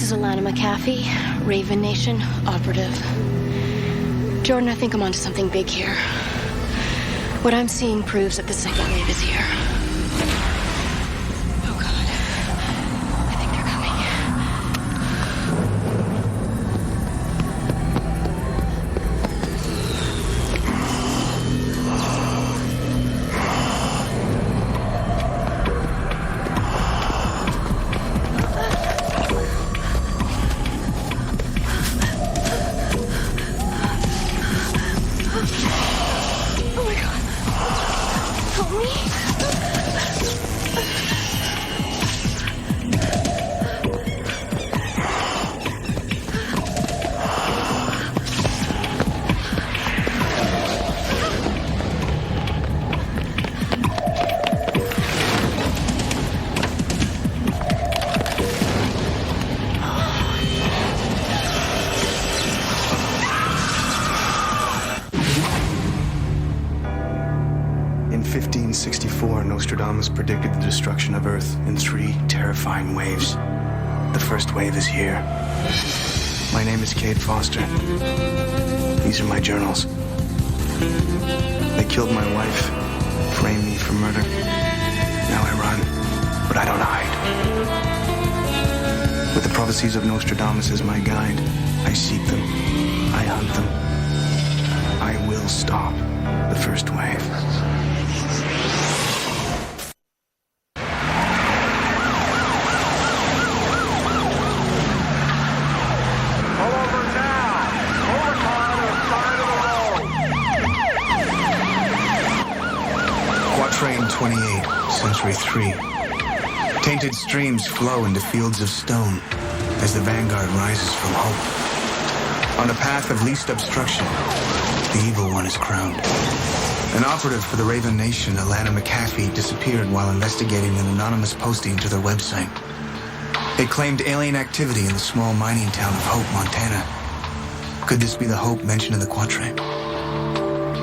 is Alana McAfee, Raven Nation, operative. Jordan, I think I'm onto something big here. What I'm seeing proves that the second wave is here. Oh, God. I think they're coming. In 1564, Nostradamus predicted the destruction of Earth in 3 terrifying waves. The first wave is here. My name is Cade Foster. These are my journals. They killed my wife, framed me for murder. Now I run, but I don't hide. With the prophecies of Nostradamus as my guide, I seek them, I hunt them. I will stop the first wave. Train 28, Century 3. Tainted streams flow into fields of stone as the vanguard rises from hope. On a path of least obstruction, the evil one is crowned. An operative for the Raven Nation, Alana McAfee, disappeared while investigating an anonymous posting to their website. They claimed alien activity in the small mining town of Hope, Montana. Could this be the Hope mentioned in the quatrain?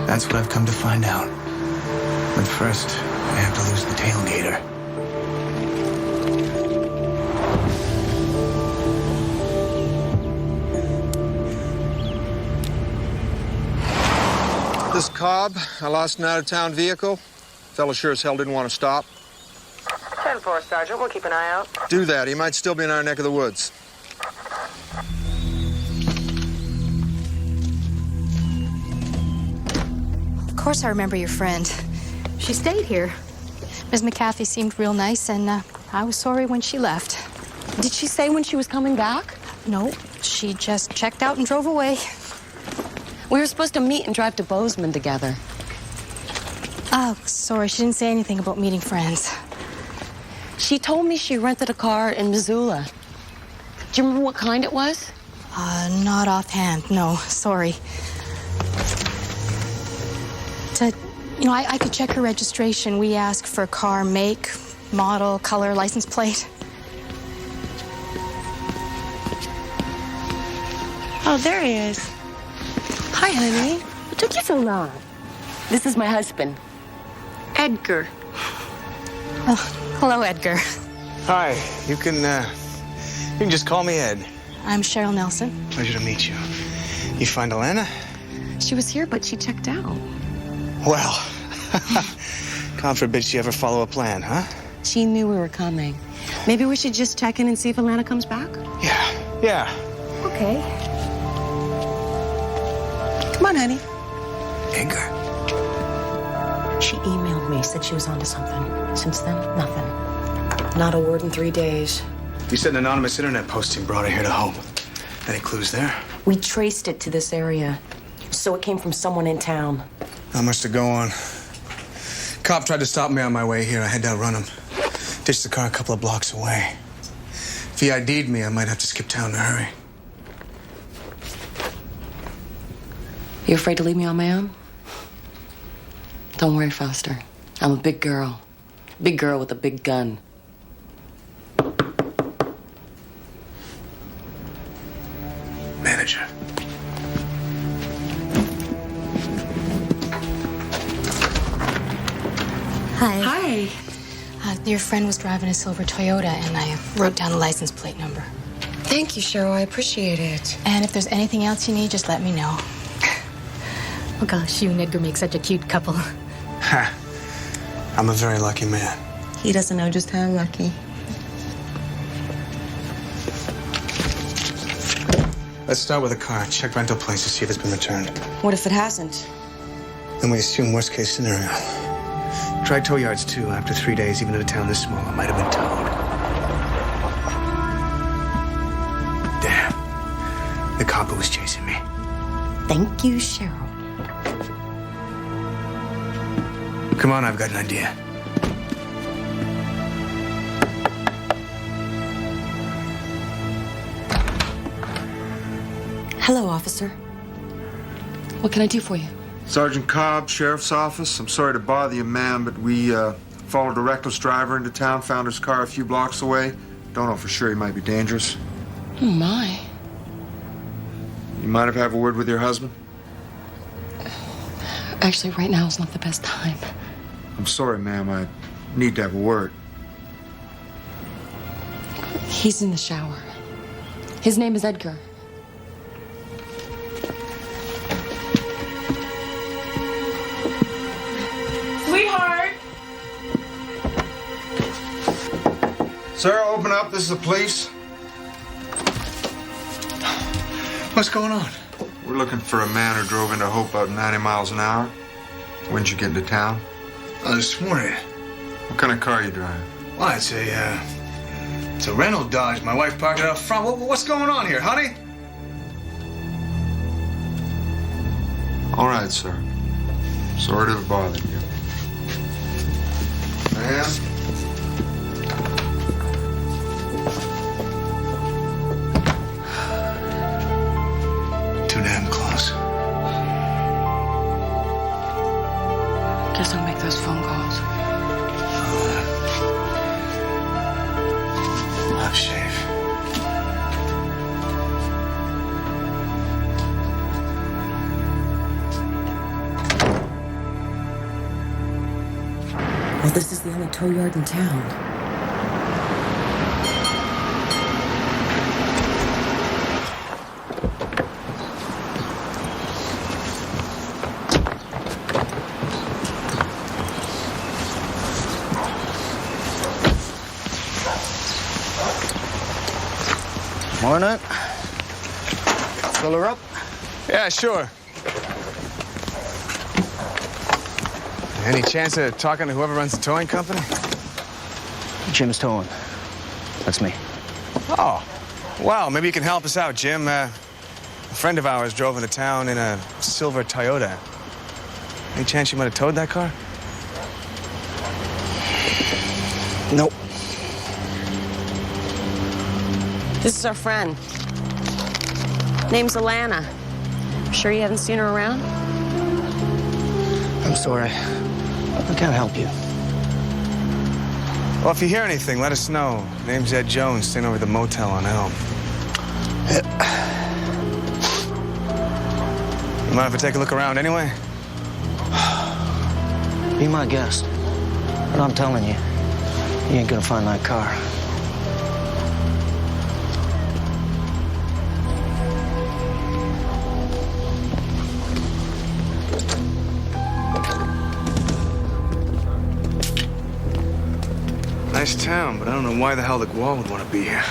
That's what I've come to find out. But first, I have to lose the tailgater. This Cobb, I lost an out-of-town vehicle. Fellow sure as hell didn't want to stop. 10-4, Sergeant. We'll keep an eye out. Do that. He might still be in our neck of the woods. Of course I remember your friend. She stayed here. Ms. McAfee seemed real nice, and I was sorry when she left. Did she say when she was coming back? No, she just checked out and drove away. We were supposed to meet and drive to Bozeman together. Oh, sorry, she didn't say anything about meeting friends. She told me she rented a car in Missoula. Do you remember what kind it was? Not offhand, no, sorry. I could check her registration. We ask for car make, model, color, license plate. Oh, there he is. Hi, honey. What took you so long? This is my husband, Edgar. Oh, hello, Edgar. Hi, you can just call me Ed. I'm Cheryl Nelson. Pleasure to meet you. You find Alana? She was here, but she checked out. Well, God forbid she ever follow a plan, huh? She knew we were coming. Maybe we should just check in and see if Alana comes back? Yeah. Okay. Come on, honey. Edgar. She emailed me, said she was onto something. Since then, nothing. Not a word in 3 days. You said an anonymous internet posting brought her here to Hope. Any clues there? We traced it to this area, so it came from someone in town. Not much to go on. Cop tried to stop me on my way here. I had to outrun him. Ditched the car a couple of blocks away. If he ID'd me, I might have to skip town in a hurry. You afraid to leave me on my own? Don't worry, Foster. I'm a big girl. Big girl with a big gun. Manager. Hi. Your friend was driving a silver Toyota, and I wrote down the license plate number. Thank you, Cheryl. I appreciate it. And if there's anything else you need, just let me know. Oh gosh, you and Edgar make such a cute couple. Ha. I'm a very lucky man. He doesn't know just how lucky. Let's start with a car. Check rental places, see if it's been returned. What if it hasn't? Then we assume worst case scenario. Try tow yards too. After 3 days, even in a town this small, it might have been towed. Damn. The cop who was chasing me. Thank you, Cheryl. Come on, I've got an idea. Hello, officer. What can I do for you? Sergeant Cobb, Sheriff's Office. I'm sorry to bother you, ma'am, but we followed a reckless driver into town, found his car a few blocks away. Don't know for sure, he might be dangerous. Oh, my. You mind if I have a word with your husband? Actually, right now is not the best time. I'm sorry, ma'am, I need to have a word. He's in the shower. His name is Edgar. Sweetheart! Sarah, open up. This is the police. What's going on? We're looking for a man who drove into Hope about 90 miles an hour. When'd you get into town? This morning. What kind of car are you driving? Well, it's a rental Dodge. My wife parked it out front. What's going on here, honey? All right, sir. Sorry to have bothered you. Ma'am? Too damn close. Guess I'll make those phone calls. Love shave. Well, this is the only tow yard in town. Morning. Fill her up? Yeah, sure. Any chance of talking to whoever runs the towing company? Jim's towing. That's me. Oh, wow. Maybe you can help us out, Jim. A friend of ours drove into town in a silver Toyota. Any chance you might have towed that car? Nope. This is our friend. Name's Alana. Sure you haven't seen her around? I'm sorry. I can't help you. Well, if you hear anything, let us know. Name's Ed Jones, staying over at the motel on Elm. You mind if I take a look around anyway? Be my guest. But I'm telling you, you ain't gonna find that car. Nice town, but I don't know why the hell the Gual would want to be here.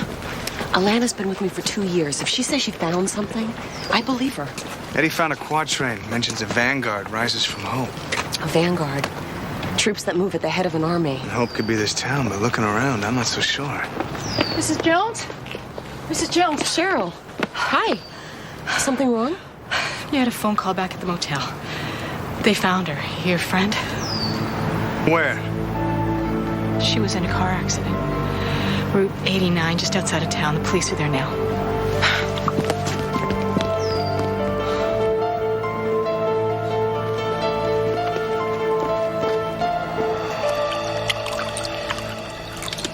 Alana's been with me for 2 years. If she says she found something, I believe her. Eddie found a quatrain, mentions a vanguard rises from Hope. A vanguard. Troops that move at the head of an army. And Hope could be this town, but looking around, I'm not so sure. Mrs. Jones? Mrs. Jones? Cheryl. Hi. Something wrong? You had a phone call back at the motel. They found her. Your friend? Where? She was in a car accident. Route 89, just outside of town. The police are there now.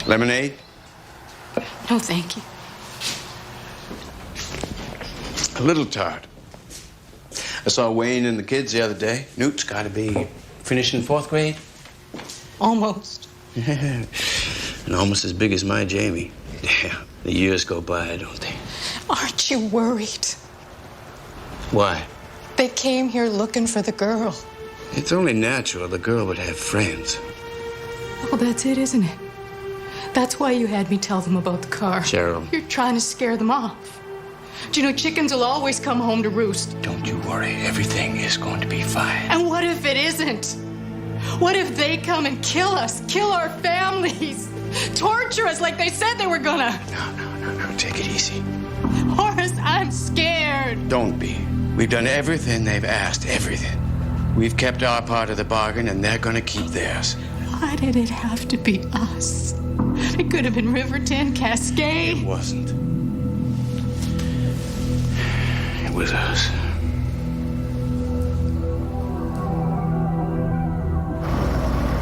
Lemonade? No, thank you. A little tart. I saw Wayne and the kids the other day. Newt's got to be finishing 4th grade. Almost. And almost as big as my Jamie. Yeah, the years go by, don't they? Aren't you worried? Why? They came here looking for the girl. It's only natural the girl would have friends. Well, that's it, isn't it? That's why you had me tell them about the car. Cheryl. You're trying to scare them off. Do you know chickens will always come home to roost? Don't you worry. Everything is going to be fine. And what if it isn't? What if they come and kill us, kill our families, torture us like they said they were gonna? No. Take it easy. Horace, I'm scared. Don't be. We've done everything they've asked, everything. We've kept our part of the bargain, and they're gonna keep theirs. Why did it have to be us? It could have been Riverton, Cascade. It wasn't. It was us.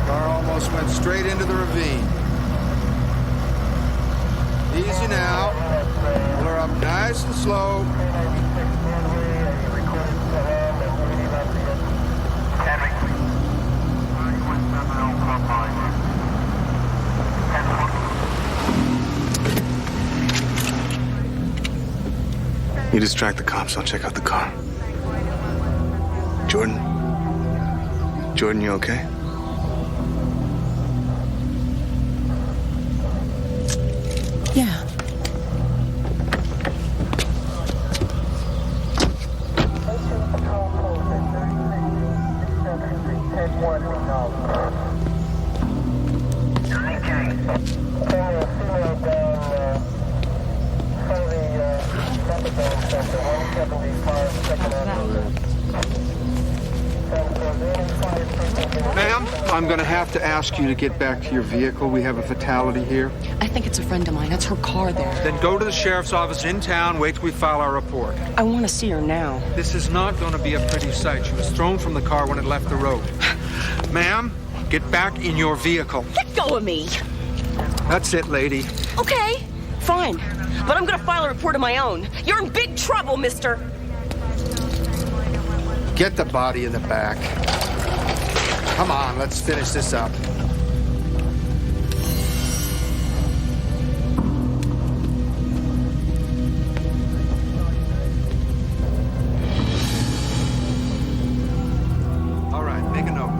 Car almost went straight into the ravine. Easy now. Pull her up nice and slow. You distract the cops, I'll check out the car. Jordan? Jordan, you okay? Yeah. Ma'am, I'm going to have to ask you to get back to your vehicle. We have a fatality here. I think it's a friend of mine. That's her car there. Then go to the sheriff's office in town. Wait till we file our report. I want to see her now. This is not going to be a pretty sight. She was thrown from the car when it left the road. Ma'am, get back in your vehicle. Let go of me. That's it, lady. Okay, fine. But I'm gonna file a report of my own. You're in big trouble, mister. Get the body in the back. Come on, let's finish this up. All right, make a note.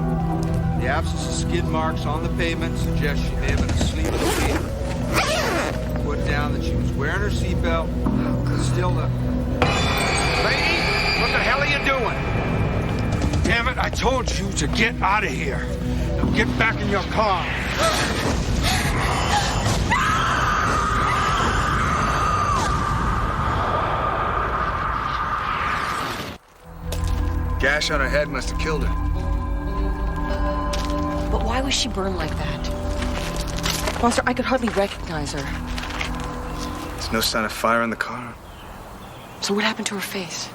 The absence of skid marks on the pavement suggests she may have been asleep at the wheel. Put down that she was wearing her seatbelt. Still the... Lady, what the hell are you doing? Damn it, I told you to get out of here. Now get back in your car. Gash on her head must have killed her. But why was she burned like that? Monster, I could hardly recognize her. There's no sign of fire in the car. So what happened to her face?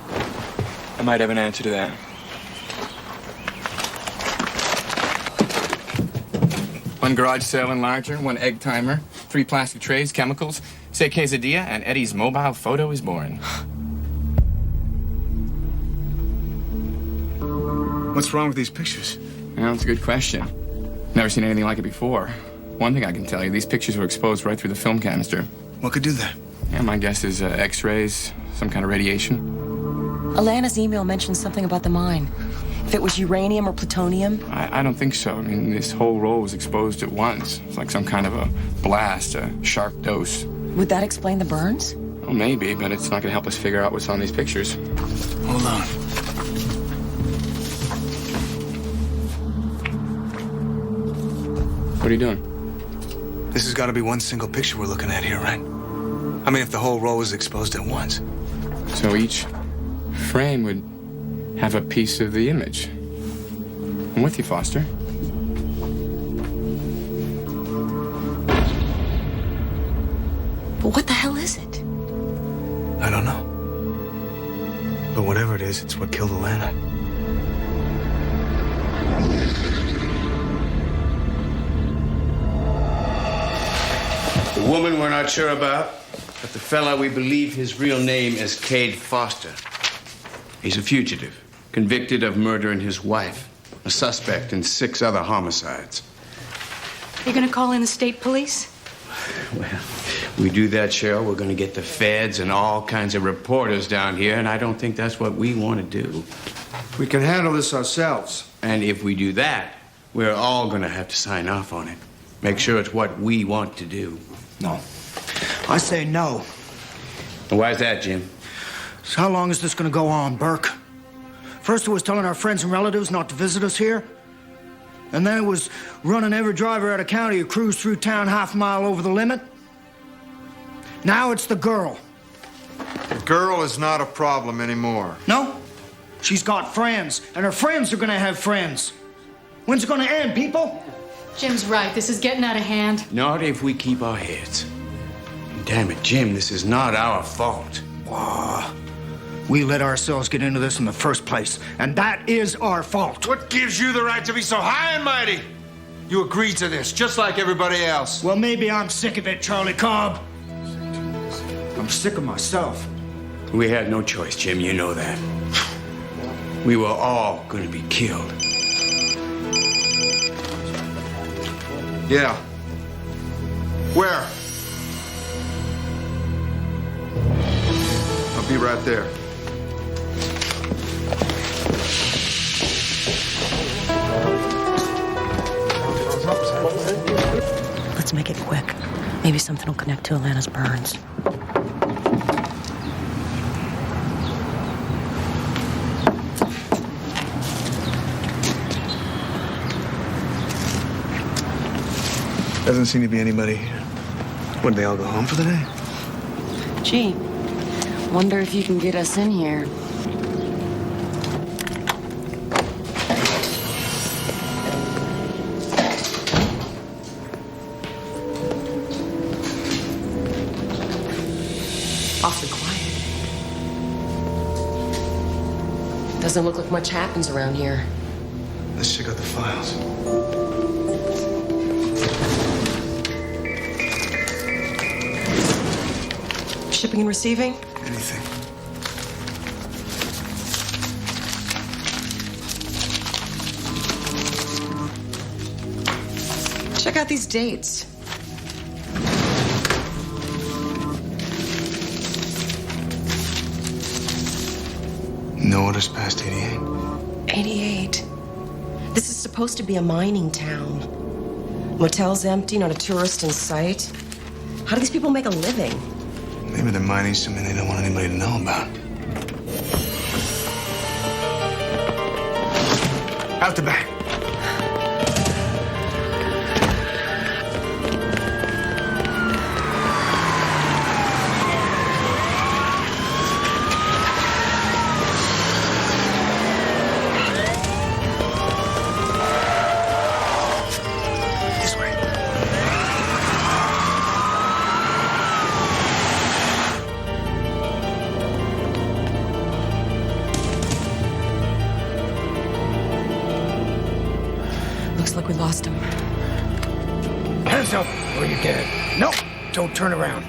I might have an answer to that. One garage sale enlarger, one egg timer, 3 plastic trays, chemicals, say quesadilla, and Eddie's mobile photo is born. What's wrong with these pictures? Well, that's a good question. Never seen anything like it before. One thing I can tell you, these pictures were exposed right through the film canister. What could do that? Yeah, my guess is X-rays, some kind of radiation. Alana's email mentioned something about the mine. If it was uranium or plutonium? I don't think so. I mean, this whole roll was exposed at once. It's like some kind of a blast, a sharp dose. Would that explain the burns? Well, maybe, but it's not going to help us figure out what's on these pictures. Hold on. What are you doing? This has got to be one single picture we're looking at here, right? I mean, if the whole row was exposed at once. So each frame would have a piece of the image. I'm with you, Foster. But what the hell is it? I don't know. But whatever it is, it's what killed Alana. The woman we're not sure about, but the fella we believe his real name is Cade Foster. He's a fugitive, convicted of murdering his wife, a suspect in 6 other homicides. You gonna call in the state police? Well, We do that, Cheryl, we're gonna get the feds and all kinds of reporters down here, and I don't think that's what we want to do. We can handle this ourselves. And if we do that, we're all gonna have to sign off on it. Make sure it's what we want to do. No. I say no. And why's that, Jim? So how long is this gonna go on, Burke? First it was telling our friends and relatives not to visit us here. And then it was running every driver out of county who cruised through town half a mile over the limit. Now it's the girl. The girl is not a problem anymore. No? She's got friends, and her friends are gonna have friends. When's it gonna end, people? Jim's right. This is getting out of hand. Not if we keep our heads. Damn it, Jim, this is not our fault. We let ourselves get into this in the first place, and that is our fault. What gives you the right to be so high and mighty? You agreed to this, just like everybody else. Well, maybe I'm sick of it, Charlie Cobb. I'm sick of myself. We had no choice, Jim, you know that. We were all gonna be killed. Yeah. Where? I'll be right there. Let's make it quick. Maybe something will connect to Alana's burns. Doesn't seem to be anybody. Would they all go home for the day? Gee, wonder if you can get us in here. Awfully quiet. Doesn't look like much happens around here. Let's check out the files. Shipping and receiving? Anything. Check out these dates. No orders past 88. 88. This is supposed to be a mining town. Motels empty, not a tourist in sight. How do these people make a living? Maybe they're mining something they don't want anybody to know about. Out the back. This way. Looks like we lost him. Hands up, or you're dead. No, don't turn around.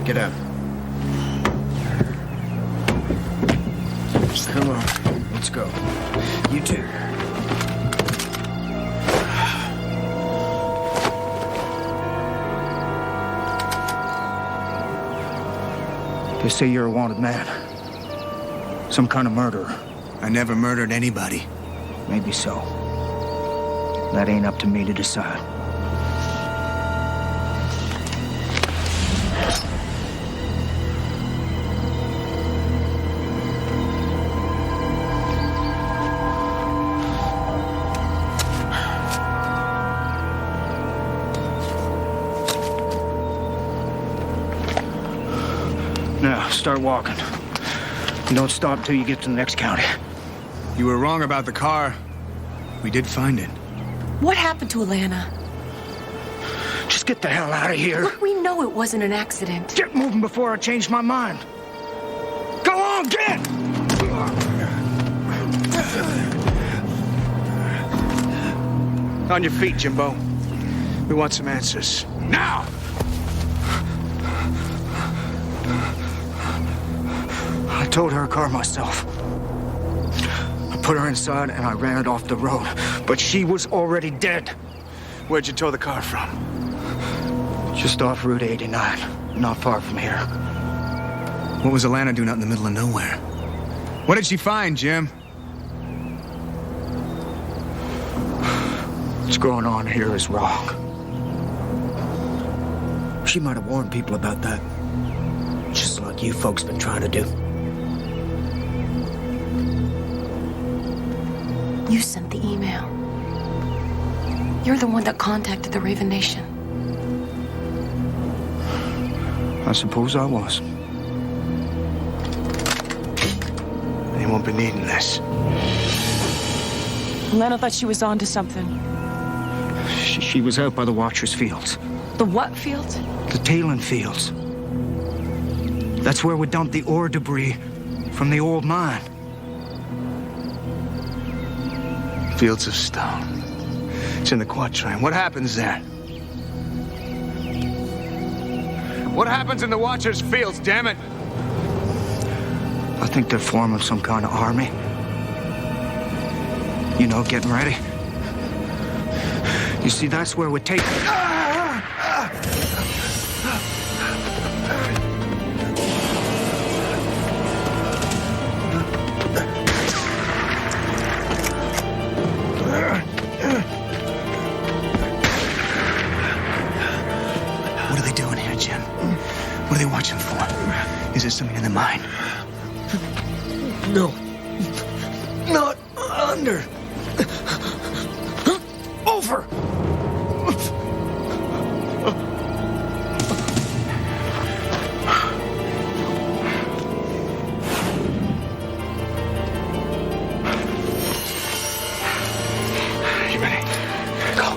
Get out. Come on, let's go. You too. They say you're a wanted man. Some kind of murderer. I never murdered anybody. Maybe so. That ain't up to me to decide. Now, start walking. And don't stop until you get to the next county. You were wrong about the car. We did find it. What happened to Alana? Just get the hell out of here. Look, we know it wasn't an accident. Get moving before I change my mind. Go on, get! On your feet, Jimbo. We want some answers. Now! I towed her car myself. I put her inside and I ran it off the road. But she was already dead. Where'd you tow the car from? Just off Route 89, not far from here. What was Alana doing out in the middle of nowhere? What did she find, Jim? What's going on here is wrong. She might have warned people about that. Just like you folks been trying to do. You sent the email. You're the one that contacted the Raven Nation. I suppose I was. They won't be needing this. Lena thought she was onto something. She was out by the Watchers fields. The what field? The tailing fields. That's where we dumped the ore debris from the old mine. Fields of stone. It's in the quatrain. What happens there? What happens in the Watchers' fields, damn it? I think they're forming some kind of army. You know, getting ready. You see, that's where we take... What are they doing here, Jim? What are they watching for? Is there something in the mine? No. Not under. Over. You ready? Go.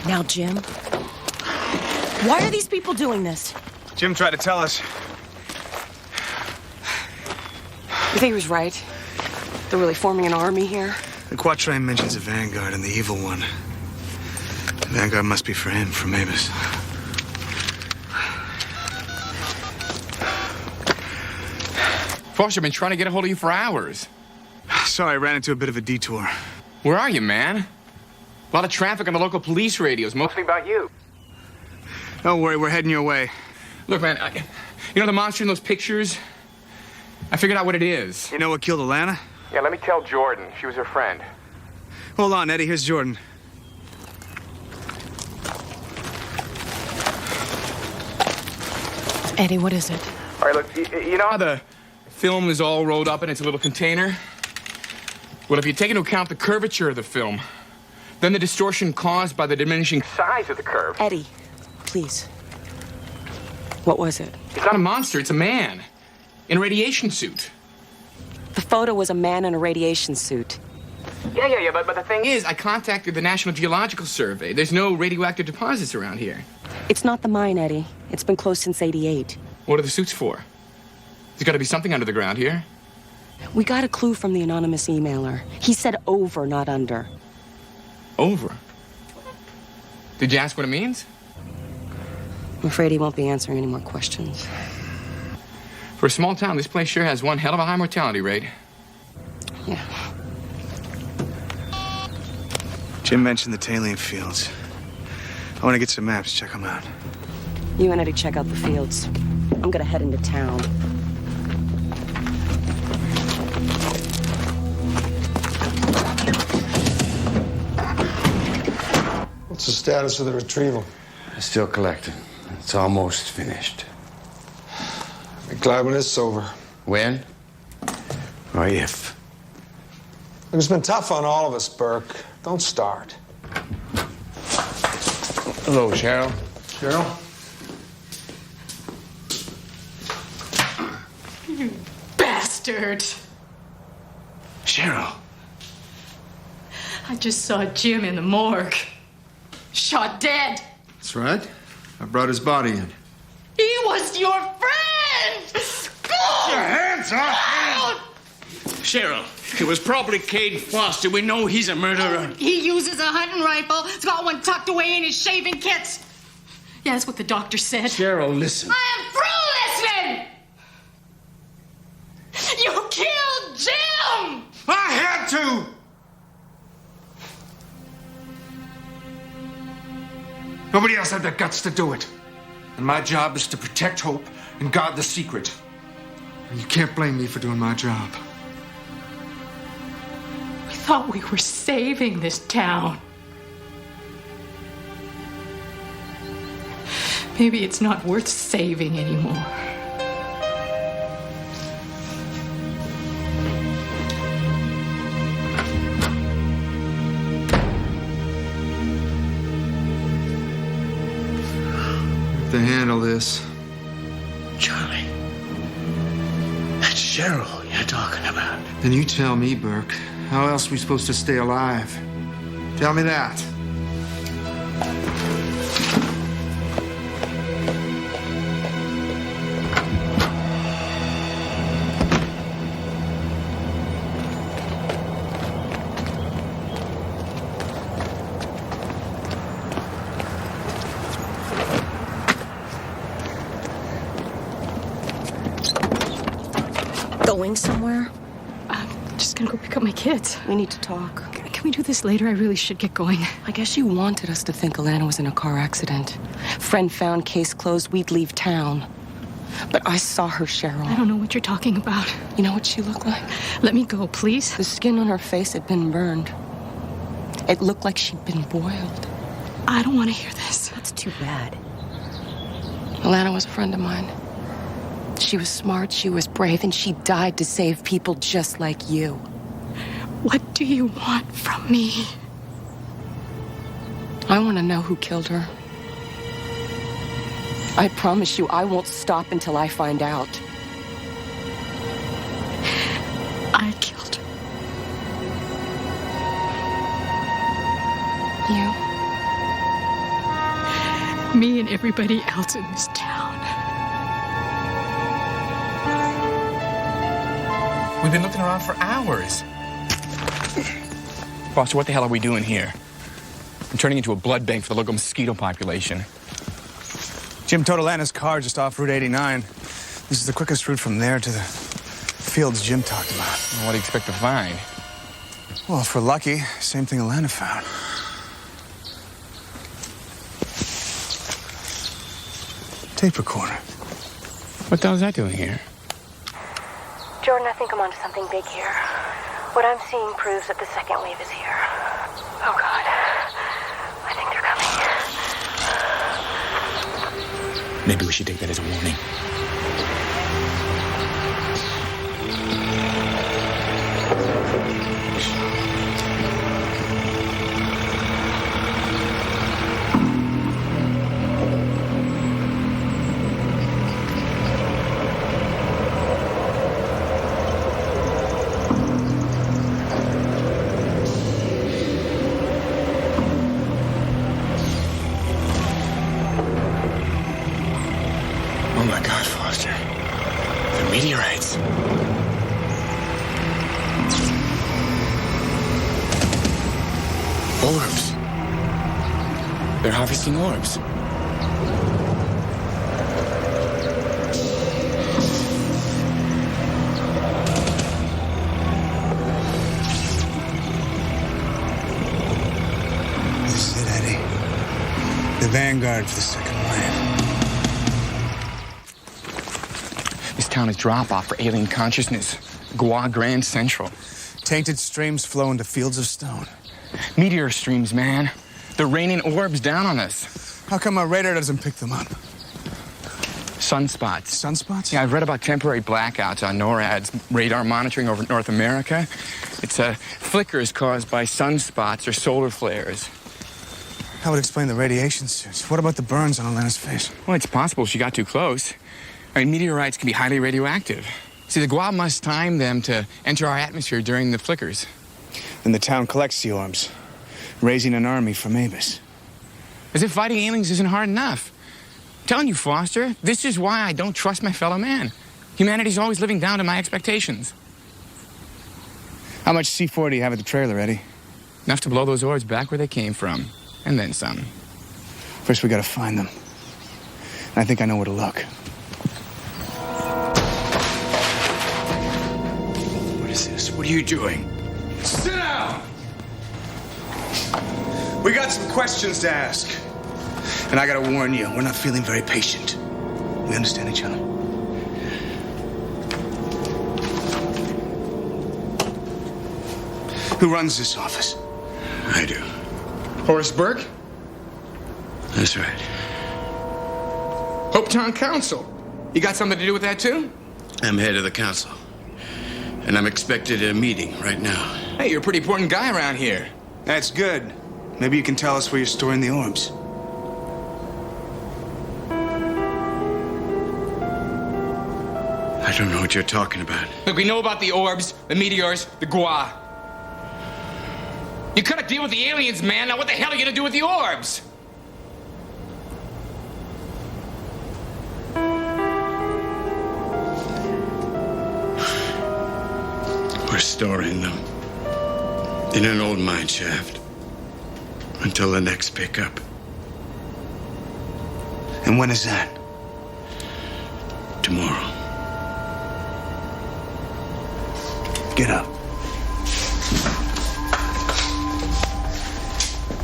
Now, Jim, why are these people doing this? Jim tried to tell us. You think he was right? They're really forming an army here? The quatrain mentions a vanguard and the evil one. The vanguard must be for him, for Mavis. Foster, I've been trying to get a hold of you for hours. Sorry, I ran into a bit of a detour. Where are you, man? A lot of traffic on the local police radios, mostly about you. Don't worry, we're heading your way. Look, man, you know the monster in those pictures? I figured out what it is. You know what killed Alana? Yeah, let me tell Jordan. She was her friend. Hold on, Eddie. Here's Jordan. Eddie, what is it? All right, look, you know how the film is all rolled up in its little container? Well, if you take into account the curvature of the film, then the distortion caused by the diminishing size of the curve. Eddie, please. What was it? It's not a monster, it's a man. In a radiation suit. The photo was a man in a radiation suit. Yeah, but the thing is, I contacted the National Geological Survey. There's no radioactive deposits around here. It's not the mine, Eddie. It's been closed since '88. What are the suits for? There's got to be something under the ground here. We got a clue from the anonymous emailer. He said over, not under. Over? Did you ask what it means? I'm afraid he won't be answering any more questions. For a small town, this place sure has one hell of a high mortality rate. Yeah. Jim mentioned the tailing fields. I want to get some maps, check them out. You and Eddie check out the fields. I'm gonna head into town. What's the status of the retrieval? Still collecting. It's almost finished. Be glad when it's over. When? Or if? Look, it's been tough on all of us, Burke. Don't start. Hello, Cheryl. Cheryl? You bastard! Cheryl. I just saw Jim in the morgue. Shot dead. That's right. I brought his body in. He was your friend! Go! Your hands off! Cheryl, it was probably Cade Foster. We know he's a murderer. He uses a hunting rifle. He's got one tucked away in his shaving kit. Yeah, that's what the doctor said. Cheryl, listen. I am through listening! You killed Jim! I had to! Nobody else had the guts to do it. And my job is to protect Hope and guard the secret. And you can't blame me for doing my job. We thought we were saving this town. Maybe it's not worth saving anymore. To handle this. Charlie. That's Cheryl you're talking about. Then you tell me, Burke, how else are we supposed to stay alive? Tell me that. Going somewhere? I'm just gonna go pick up my kids. We need to talk. Can we do this later? I really should get going. I guess you wanted us to think Alana was in a car accident. Friend found, case closed, we'd leave town. But I saw her, Cheryl. I don't know what you're talking about. You know what she looked like? Let me go, please. The skin on her face had been burned. It looked like she'd been boiled. I don't want to hear this. That's too bad. Alana was a friend of mine. She was smart, she was brave, and she died to save people just like you. What do you want from me? I want to know who killed her. I promise you, I won't stop until I find out. I killed her. You? Me and everybody else in this town. We've been looking around for hours. Foster, what the hell are we doing here? I'm turning into a blood bank for the local mosquito population. Jim towed Alana's car just off Route 89. This is the quickest route from there to the fields Jim talked about. Well, what do you expect to find? Well, if we're lucky, same thing Alana found. Tape recorder. What the hell is that doing here? Jordan, I think I'm onto something big here. What I'm seeing proves that the second wave is here. Oh, God. I think they're coming. Maybe we should take that as a warning. Oh my God, Foster. They're meteorites. Orbs. They're harvesting orbs. This is it, Eddie. The vanguard for the second wave. This town is drop-off for alien consciousness. Goa Grand Central. Tainted streams flow into fields of stone. Meteor streams, man. They're raining orbs down on us. How come our radar doesn't pick them up? Sunspots. Sunspots? Yeah, I've read about temporary blackouts on NORAD's radar monitoring over North America. It's flickers caused by sunspots or solar flares. That would explain the radiation suits. What about the burns on Elena's face? Well, it's possible she got too close. I mean, meteorites can be highly radioactive. See, the Gua must time them to enter our atmosphere during the flickers. Then the town collects the orbs, raising an army from Avis. As if fighting aliens isn't hard enough. I'm telling you, Foster, this is why I don't trust my fellow man. Humanity's always living down to my expectations. How much C4 do you have at the trailer, Eddie? Enough to blow those orbs back where they came from. And then some. First, we gotta find them. And I think I know where to look. What is this? What are you doing? Sit down! We got some questions to ask. And I gotta warn you, we're not feeling very patient. We understand each other. Who runs this office? I do. Horace Burke? That's right. Hope Town Council. You got something to do with that, too? I'm head of the council. And I'm expected at a meeting right now. Hey, you're a pretty important guy around here. That's good. Maybe you can tell us where you're storing the orbs. I don't know what you're talking about. Look, we know about the orbs, the meteors, the Gua. You gotta deal with the aliens, man. Now what the hell are you gonna do with the orbs? We're storing them in an old mine shaft until the next pickup. And when is that? Tomorrow. Get up.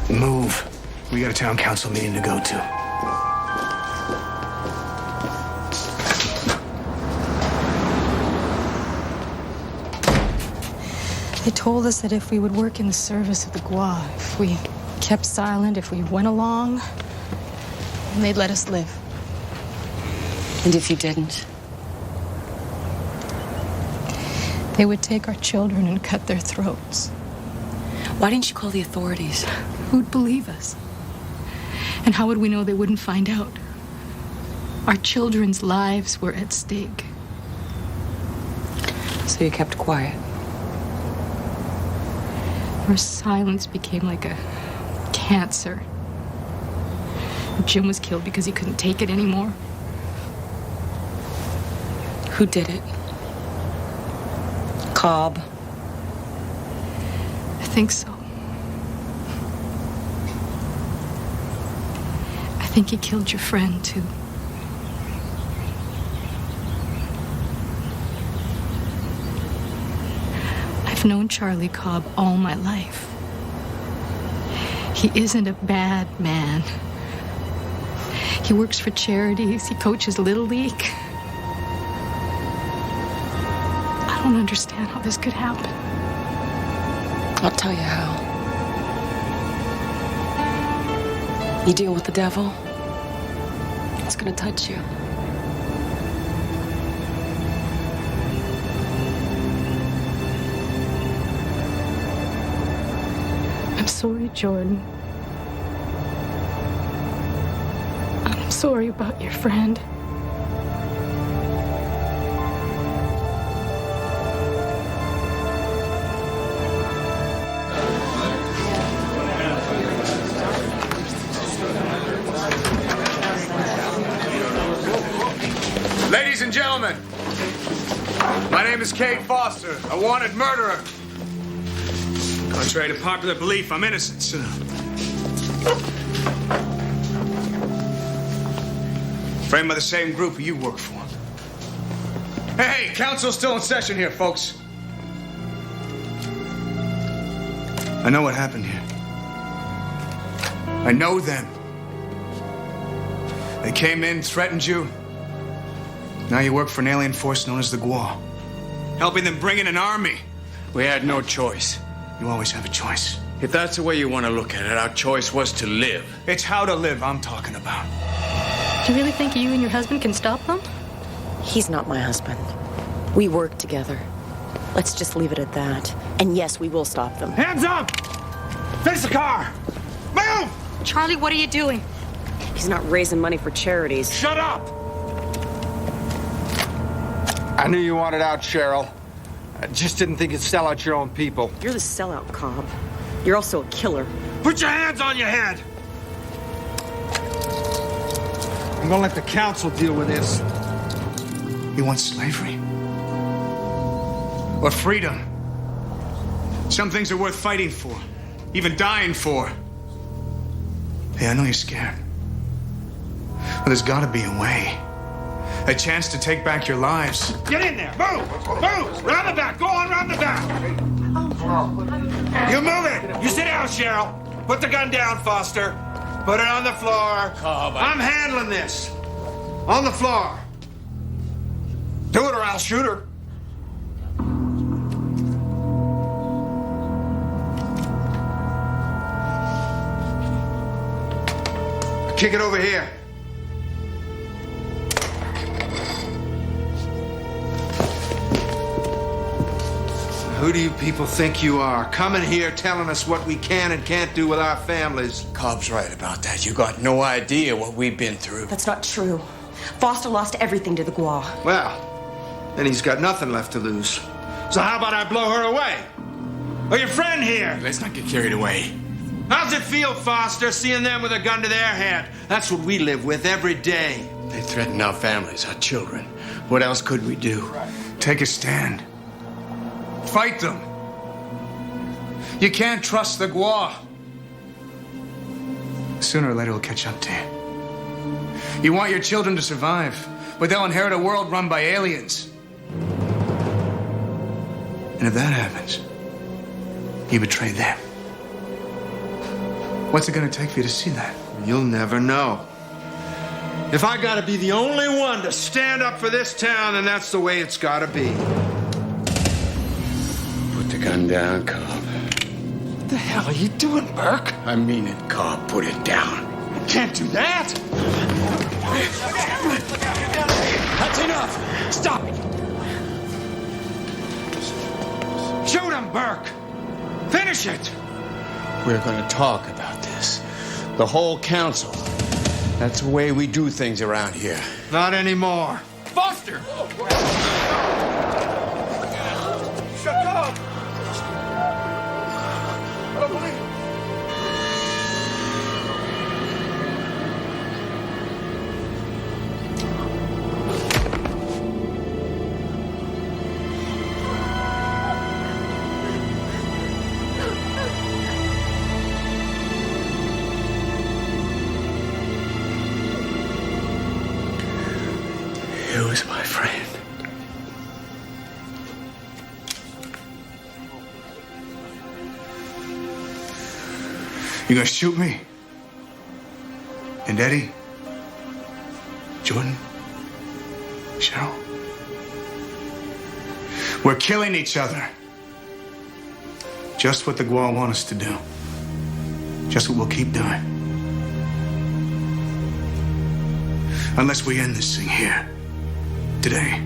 Move. We got a town council meeting to go to. They told us that if we would work in the service of the Gua, if we kept silent, if we went along, they'd let us live. And if you didn't? They would take our children and cut their throats. Why didn't you call the authorities? Who'd believe us? And how would we know they wouldn't find out? Our children's lives were at stake. So you kept quiet? Our silence became like a cancer. Jim was killed because he couldn't take it anymore. Who did it? Cobb? I think so. I think he killed your friend, too. I've known Charlie Cobb all my life. He isn't a bad man. He works for charities. He coaches Little League. I don't understand how this could happen. I'll tell you how. You deal with the devil, it's gonna touch you. I'm sorry, Jordan. I'm sorry about your friend. Ladies and gentlemen, my name is Cade Foster, a wanted murderer. Contrary to popular belief, I'm innocent. Sit down. Framed by the same group you work for. Hey, council's still in session here, folks. I know what happened here. I know them. They came in, threatened you. Now you work for an alien force known as the Gua. Helping them bring in an army. We had no choice. You always have a choice. If that's the way you want to look at it, our choice was to live. It's how to live I'm talking about. Do you really think you and your husband can stop them? He's not my husband. We work together. Let's just leave it at that. And yes, we will stop them. Hands up! Face the car! Move! Charlie, what are you doing? He's not raising money for charities. Shut up! I knew you wanted out, Cheryl. I just didn't think you'd sell out your own people. You're the sellout, Cobb. You're also a killer. Put your hands on your head! I'm gonna let the council deal with this. You want slavery? Or freedom? Some things are worth fighting for, even dying for. Hey, I know you're scared. But there's gotta be a way. A chance to take back your lives. Get in there! Move! Move! Round the back! Go on round the back! You move it! You sit down, Cheryl! Put the gun down, Foster. Put it on the floor. I'm handling this. On the floor. Do it or I'll shoot her. Kick it over here. Who do you people think you are? Coming here telling us what we can and can't do with our families. Cobb's right about that. You got no idea what we've been through. That's not true. Foster lost everything to the Gua. Well, then he's got nothing left to lose. So how about I blow her away? Or your friend here? Let's not get carried away. How's it feel, Foster, seeing them with a gun to their head? That's what we live with every day. They threaten our families, our children. What else could we do? Take a stand. Fight them. You can't trust the Gua. Sooner or later, it'll catch up to you. You want your children to survive, but they'll inherit a world run by aliens. And if that happens, you betray them. What's it gonna take for you to see that? You'll never know. If I gotta be the only one to stand up for this town, then that's the way it's gotta be. Put the gun down, Cobb. What the hell are you doing, Burke? I mean it, Cobb. Put it down. Can't do that. That's enough. Stop it. Shoot him, Burke. Finish it. We're going to talk about this. The whole council. That's the way we do things around here. Not anymore. Foster! Shut up. He was my friend. You gonna shoot me? And Eddie? Jordan? Cheryl? We're killing each other. Just what the Gua want us to do. Just what we'll keep doing. Unless we end this thing here. Today.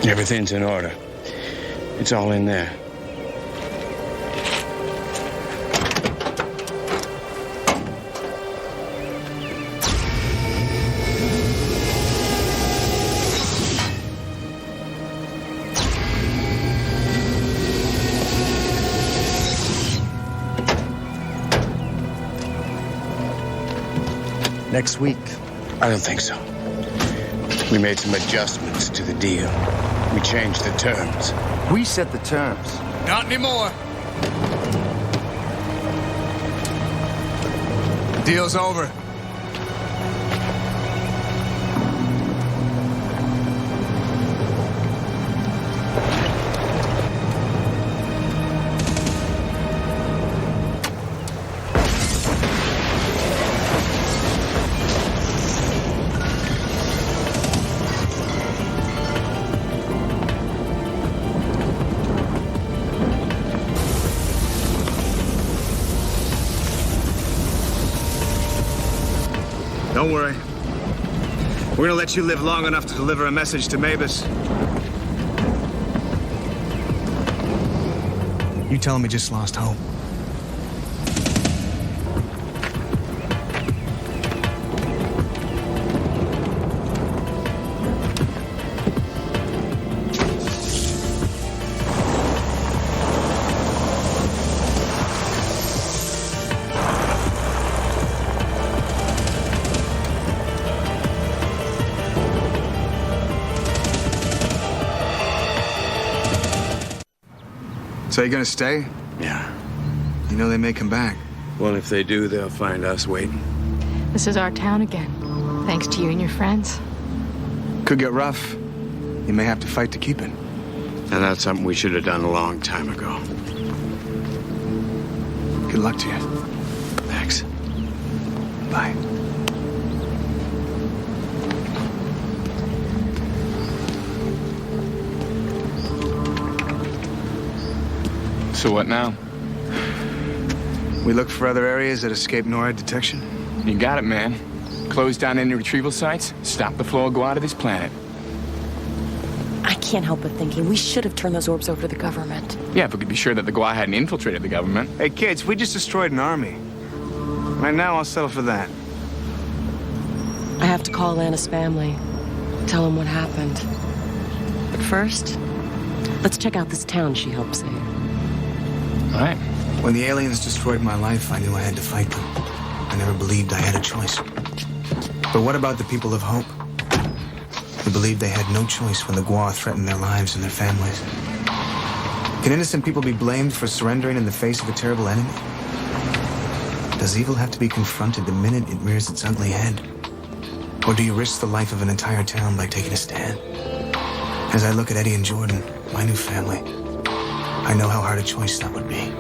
Everything's in order. It's all in there. Next week. I don't think so. We made some adjustments to the deal. We changed the terms. We set the terms. Not anymore. The deal's over. Don't worry. We're gonna let you live long enough to deliver a message to Mavis. You tell him we just lost hope. So you gonna stay? Yeah. You know they may come back. Well, if they do, they'll find us waiting. This is our town again, thanks to you and your friends. Could get rough. You may have to fight to keep it. And that's something we should have done a long time ago. Good luck to you. Thanks. Bye. So what now? We look for other areas that escape NORAD detection. You got it, man. Close down any retrieval sites, stop the flow of Gua to this planet. I can't help but thinking we should have turned those orbs over to the government. Yeah, if we could be sure that the Gua hadn't infiltrated the government. Hey, kids, we just destroyed an army. Right now, I'll settle for that. I have to call Anna's family, tell them what happened. But first, let's check out this town she helped save. All right. When the aliens destroyed my life, I knew I had to fight them. I never believed I had a choice. But what about the people of Hope? Who believed they had no choice when the Gua threatened their lives and their families? Can innocent people be blamed for surrendering in the face of a terrible enemy? Does evil have to be confronted the minute it rears its ugly head? Or do you risk the life of an entire town by taking a stand? As I look at Eddie and Jordan, my new family, I know how hard a choice that would be.